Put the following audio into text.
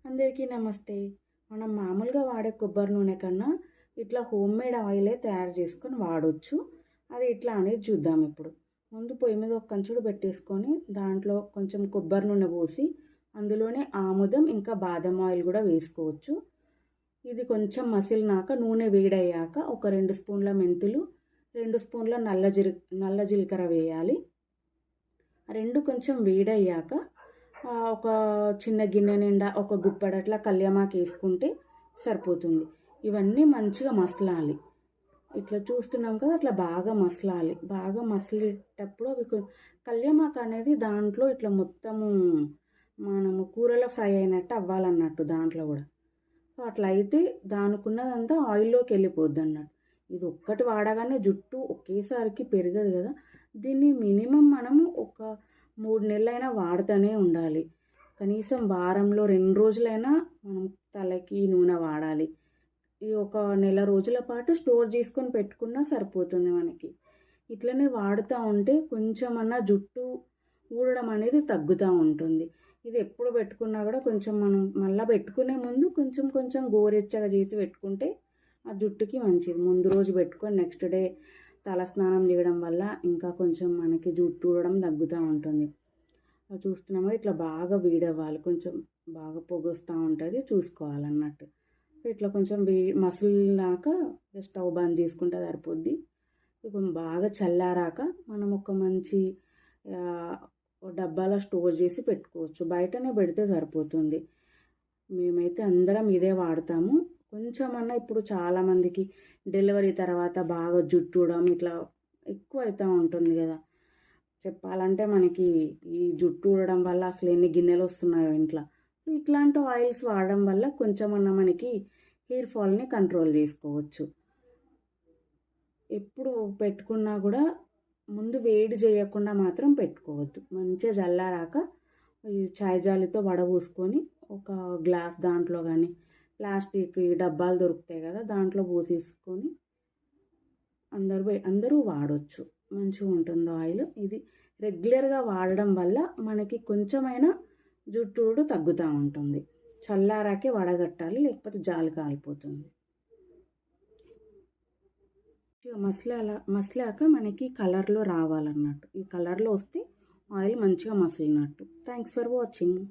అందరికీ నమస్తే. మనం మామూలుగా వాడే కొబ్బరి నూనె కన్నా ఇట్లా హోమ్మేడ్ ఆయిలే తయారు చేసుకొని వాడొచ్చు. అది ఎట్లా అనేది చూద్దాం ఇప్పుడు. ముందు పొయ్యి మీద ఒక కంచుడు పెట్టేసుకొని దాంట్లో కొంచెం కొబ్బరి నూనె పోసి అందులోనే ఆముదం ఇంకా బాదం ఆయిల్ కూడా వేసుకోవచ్చు. ఇది కొంచెం మసిలినాక నూనె వేడయ్యాక ఒక 2 స్పూన్ల మెంతులు, 2 స్పూన్ల నల్ల జీలకర్ర వేయాలి. రెండు కొంచెం వేడయ్యాక ఒక చిన్న గిన్నె నిండా ఒక గుప్పెడట్లా కల్యమాకు వేసుకుంటే సరిపోతుంది. ఇవన్నీ మంచిగా మసలాలి. ఇట్లా చూస్తున్నాం కదా, అట్లా బాగా మసలాలి. బాగా మసిలేటప్పుడు అవి కల్యమాకు అనేది దాంట్లో ఇట్లా మొత్తము మనము కూరలో ఫ్రై అయినట్టు అవ్వాలన్నట్టు దాంట్లో కూడా. సో అట్లా అయితే దానికున్నదంతా ఆయిల్లోకి వెళ్ళిపోద్ది అన్నట్టు. ఇది ఒక్కటి వాడగానే జుట్టు ఒకేసారికి పెరగదు కదా. దీన్ని మినిమం మనము ఒక 3 నెలలైనా వాడుతూనే ఉండాలి. కనీసం వారంలో 2 రోజులైనా మనం తలకి నూనె వాడాలి. ఈ ఒక నెల రోజుల పాటు స్టోర్ చేసుకొని పెట్టుకున్నా సరిపోతుంది మనకి. ఇట్లనే వాడుతూ ఉంటే కొంచెమన్నా జుట్టు ఊడడం అనేది తగ్గుతూ ఉంటుంది. ఇది ఎప్పుడు పెట్టుకున్నా కూడా కొంచెం మనం మళ్ళీ పెట్టుకునే ముందు కొంచెం కొంచెం గోరెచ్చగా చేసి పెట్టుకుంటే ఆ జుట్టుకి మంచిది. ముందు రోజు పెట్టుకొని నెక్స్ట్ డే తల స్నానం చేయడం వల్ల ఇంకా కొంచెం మనకి జుట్టు ఊడడం తగ్గుతూ ఉంటుంది. చూస్తున్నాము ఇట్లా బాగా వేడవ్వాలి, కొంచెం బాగా పొగొస్తూ ఉంటుంది, చూసుకోవాలన్నట్టు. ఇట్లా కొంచెం మసిలినాక స్టవ్ బంద్ చేసుకుంటే సరిపోద్ది. కొంచెం బాగా చల్లారాక మనం ఒక మంచి డబ్బాలో స్టోర్ చేసి పెట్టుకోవచ్చు. బయటనే పెడితే సరిపోతుంది. మేమైతే అందరం ఇదే వాడతాము. కొంచెమన్నా ఇప్పుడు చాలామందికి డెలివరీ తర్వాత బాగా జుట్టు ఊడడం ఇట్లా ఎక్కువ అవుతూ ఉంటుంది కదా. చెప్పాలంటే మనకి ఈ జుట్టు ఊడడం వల్ల అసలు ఎన్ని గిన్నెలు వస్తున్నాయో ఇంట్లో. ఇట్లాంటి ఆయిల్స్ వాడడం వల్ల కొంచెమన్నా మనకి హెయిర్ ఫాల్ని కంట్రోల్ చేసుకోవచ్చు. ఎప్పుడు పెట్టుకున్నా కూడా ముందు వేడి చేయకుండా మాత్రం పెట్టుకోవద్దు. మంచిగా చల్లారాక ఈ చాయ్ జాలితో వడపోసుకొని ఒక గ్లాస్ దాంట్లో కానీ ప్లాస్టిక్ డబ్బాలు దొరుకుతాయి కదా, దాంట్లో పోసేసుకొని అందరూ వాడవచ్చు. మంచిగా ఉంటుంది ఆయిల్. ఇది రెగ్యులర్గా వాడడం వల్ల మనకి కొంచెమైనా జుట్టు తగ్గుతూ ఉంటుంది. చల్లారాకే వడగట్టాలి, లేకపోతే జాలి కాలిపోతుంది. మసిలాక మనకి కలర్లో రావాలన్నట్టు. ఈ కలర్లో వస్తే ఆయిల్ మంచిగా మసిలినట్టు. Thanks for watching.